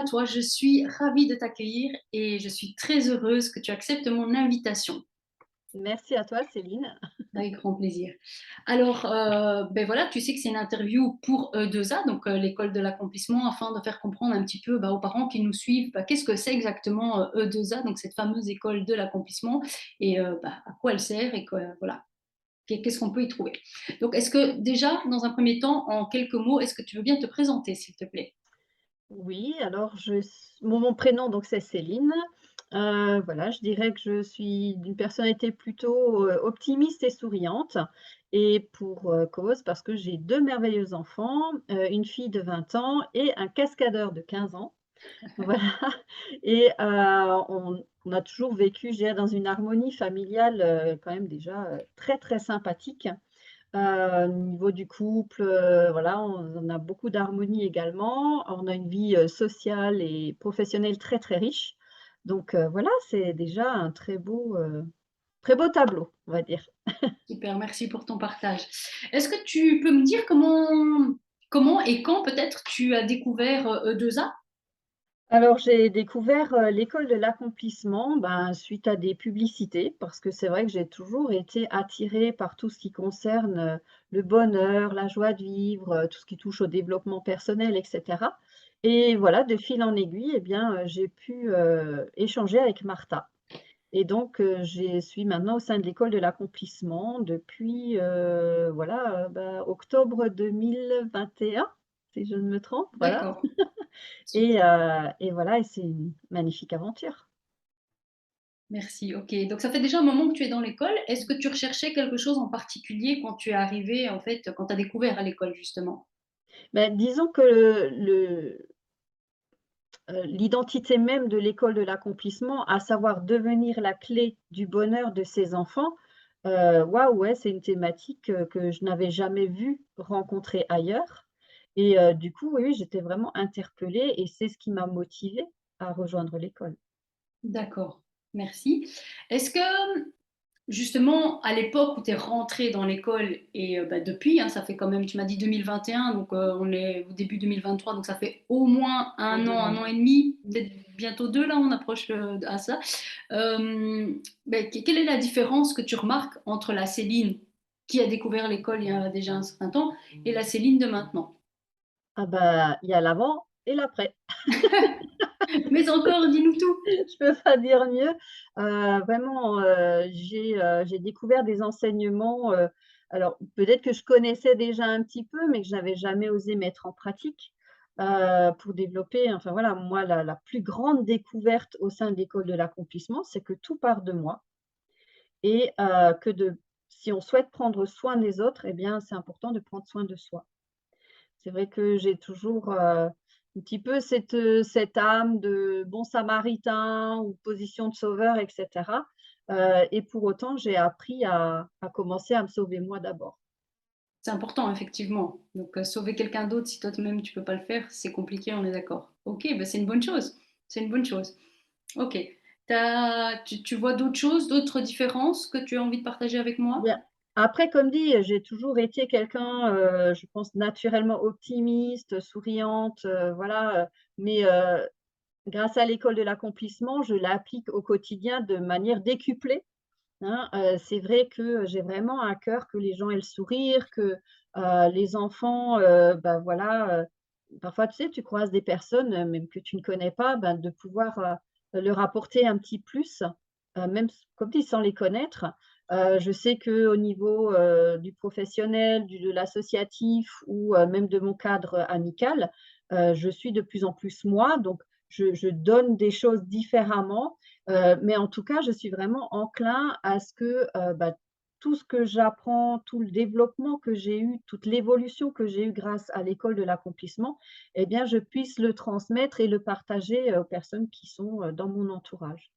toi, je suis ravie de t'accueillir et je suis très heureuse que tu acceptes mon invitation. Merci à toi, Céline. Avec grand plaisir. Alors, voilà, tu sais que c'est une interview pour E2A, donc l'école de l'accomplissement, afin de faire comprendre un petit peu, aux parents qui nous suivent, qu'est-ce que c'est exactement, E2A, donc cette fameuse école de l'accomplissement et à quoi elle sert et voilà, qu'est-ce qu'on peut y trouver. Donc est-ce que déjà, dans un premier temps, en quelques mots, est-ce que tu veux bien te présenter, s'il te plaît? Oui, alors mon prénom donc c'est Céline. Voilà, je dirais que je suis d'une personnalité plutôt, optimiste et souriante et pour, cause parce que j'ai 2 merveilleux enfants, une fille de 20 ans et un cascadeur de 15 ans. Voilà et on a toujours vécu, je dirais, dans une harmonie familiale, quand même déjà, très, très sympathique. Au niveau du couple, voilà, on a beaucoup d'harmonie également. On a une vie, sociale et professionnelle très, très riche. Donc, voilà, c'est déjà un très beau tableau, on va dire. Super, merci pour ton partage. Est-ce que tu peux me dire comment et quand peut-être tu as découvert, E2A? Alors j'ai découvert, l'école de l'accomplissement, ben, suite à des publicités, parce que c'est vrai que j'ai toujours été attirée par tout ce qui concerne, le bonheur, la joie de vivre, tout ce qui touche au développement personnel et cetera et voilà, de fil en aiguille et bien, j'ai pu, échanger avec Martha et donc je suis maintenant au sein de l'école de l'accomplissement depuis, voilà, octobre 2021, si je ne me trompe, voilà. D'accord, super, Et voilà et c'est une magnifique aventure. merci, OK. Donc ça fait déjà un moment que tu es dans l'école. Est-ce que tu recherchais quelque chose en particulier quand tu es arrivé, en fait, quand tu as découvert à l'école justement? Disons que l'identité même de l'école de l'accomplissement, à savoir devenir la clé du bonheur de ses enfants, waouh, ouais, c'est une thématique, que je n'avais jamais vue rencontrer ailleurs et du coup, oui, oui, j'étais vraiment interpellée et c'est ce qui m'a motivée à rejoindre l'école. D'accord, merci. Est-ce que, justement, à l'époque où tu es rentrée dans l'école et depuis, hein, ça fait quand même tu m'as dit 2021, donc on est au début 2023, donc ça fait au moins un an et demi, peut-être bientôt 2 là, on approche, à ça. Quelle est la différence que tu remarques entre la Céline qui a découvert l'école il y a déjà un certain temps et la Céline de maintenant? Ah bah, il y a l'avant et l'après. Mais encore, dis-nous tout. Je peux pas dire mieux. Vraiment, j'ai découvert des enseignements, alors peut-être que je connaissais déjà un petit peu, mais que je n'avais jamais osé mettre en pratique, pour développer enfin voilà, moi la plus grande découverte au sein de l'école de l'accomplissement, c'est que tout part de moi et que de si on souhaite prendre soin des autres et bien, c'est important de prendre soin de soi. C'est vrai que j'ai toujours, un petit peu cette âme de bon samaritain ou position de sauveur et cetera, et pour autant, j'ai appris à commencer à me sauver moi d'abord. C'est important effectivement. Donc sauver quelqu'un d'autre si toi-même tu peux pas le faire, c'est compliqué, on est d'accord. OK, c'est une bonne chose. C'est une bonne chose. OK. Tu vois d'autres choses, d'autres différences que tu as envie de partager avec moi? Bien, après comme dit, j'ai toujours été quelqu'un, je pense naturellement optimiste, souriante, voilà, mais grâce à l'école de l'accomplissement, je l'applique au quotidien de manière décuplée. Hein, c'est vrai que j'ai vraiment à cœur que les gens aient le sourire, que, les enfants, voilà, parfois, tu sais, tu croises des personnes, même que tu ne connais pas, de pouvoir, leur apporter un petit plus, même comme dit, sans les connaître. Je sais qu'au niveau, du professionnel, de l'associatif ou, même de mon cadre, amical, je suis de plus en plus moi, donc je donne des choses différemment. Mais en tout cas, je suis vraiment enclin à ce que, tout ce que j'apprends, tout le développement que j'ai eu, toute l'évolution que j'ai eue grâce à l'école de l'accomplissement, eh bien, je puisse le transmettre et le partager, aux personnes qui sont, dans mon entourage.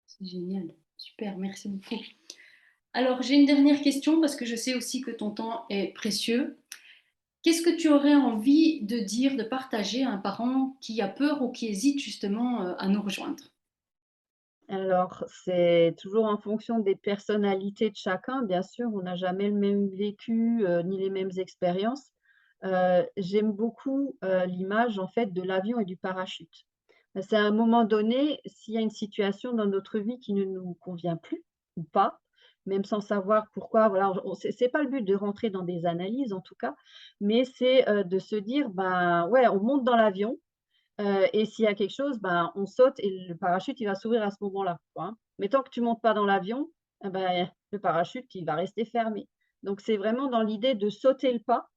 C'est génial. Super, merci beaucoup. Alors j'ai une dernière question parce que je sais aussi que ton temps est précieux. Qu'est-ce que tu aurais envie de dire, de partager à un parent qui a peur ou qui hésite justement, à nous rejoindre? Alors, c'est toujours en fonction des personnalités de chacun, bien sûr, on n'a jamais le même vécu, ni les mêmes expériences. J'aime beaucoup, l'image, en fait, de l'avion et du parachute. C'est à un moment donné, s'il y a une situation dans notre vie qui ne nous convient plus ou pas, même sans savoir pourquoi, voilà, on c'est pas le but de rentrer dans des analyses en tout cas, mais c'est, de se dire: «Ben, ouais, on monte dans l'avion, et s'il y a quelque chose, ben, on saute et le parachute, il va s'ouvrir à ce moment-là, quoi, hein. Mais tant que tu montes pas dans l'avion, eh ben, le parachute, il va rester fermé». Donc c'est vraiment dans l'idée de sauter le pas.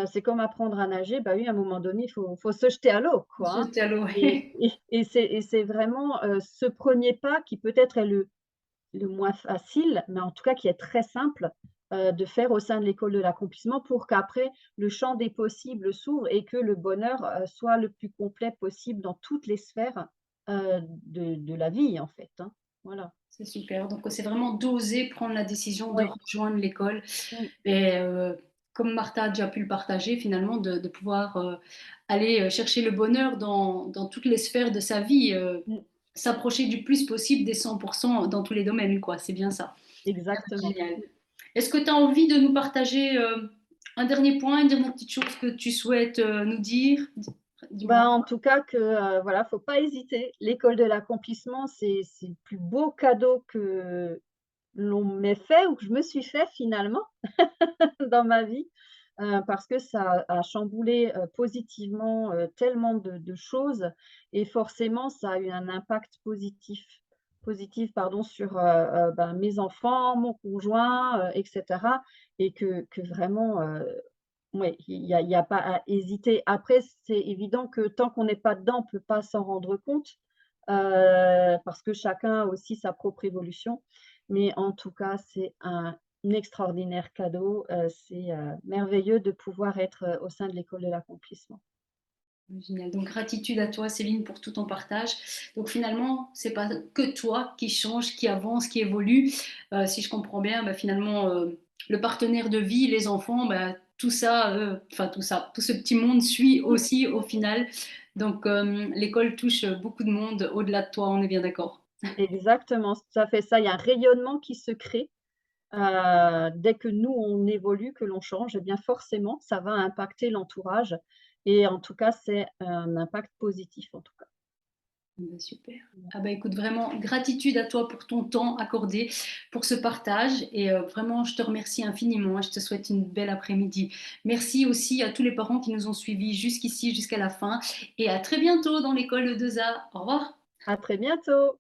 C'est comme apprendre à nager, bah oui, à un moment donné, il faut se jeter à l'eau, quoi, hein. Jeter à l'eau, Et ouais. c'est vraiment, ce premier pas qui peut-être est le moins facile, mais en tout cas qui est très simple, de faire au sein de l'école de l'accomplissement pour qu'après le champ des possibles s'ouvre et que le bonheur, soit le plus complet possible dans toutes les sphères, de la vie, en fait, hein. Voilà. C'est super. Donc, c'est vraiment d'oser prendre la décision de Ouais. rejoindre l'école Mmh, et comme Martha a déjà pu le partager, finalement, de pouvoir aller chercher le bonheur dans toutes les sphères de sa vie, mmh, s'approcher du plus possible des 100% dans tous les domaines, quoi. C'est bien ça. exactement. Génial. Est-ce que tu as envie de nous partager un dernier point, une dernière petite chose que tu souhaites nous dire? Dis-moi. Bah, en tout cas que, voilà, faut pas hésiter. L'école de l'accomplissement, c'est le plus beau cadeau que l'on m'ait fait ou que je me suis fait finalement dans ma vie, parce que ça a chamboulé, positivement, tellement de choses et forcément ça a eu un impact positif pardon sur, ben, mes enfants, mon conjoint, et cetera et que vraiment, ouais, il y a pas à hésiter. Après, c'est évident que tant qu'on n'est pas dedans, on ne peut pas s'en rendre compte, parce que chacun a aussi sa propre évolution. Mais en tout cas, c'est un extraordinaire cadeau, c'est, merveilleux de pouvoir être, au sein de l'école de l'accomplissement. Génial. Donc gratitude à toi Céline pour tout ton partage. Donc finalement, c'est pas que toi qui change, qui avance, qui évolue. Si je comprends bien, bah, finalement, le partenaire de vie, les enfants, bah, tout ça, enfin tout ça, tout ce petit monde suit Mmh, aussi au final. Donc l'école touche beaucoup de monde au-delà de toi, on est bien d'accord. exactement, c'est tout à fait ça. Il y a un rayonnement qui se crée, dès que nous, on évolue, que l'on change et bien forcément, ça va impacter l'entourage et en tout cas, c'est un impact positif, en tout cas. Bah, super. Ah bah écoute, vraiment gratitude à toi pour ton temps accordé, pour ce partage et vraiment je te remercie infiniment, hein. Je te souhaite une belle après-midi. Merci aussi à tous les parents qui nous ont suivis jusqu'ici, jusqu'à la fin et à très bientôt dans l'école de 2A. Au revoir. À très bientôt.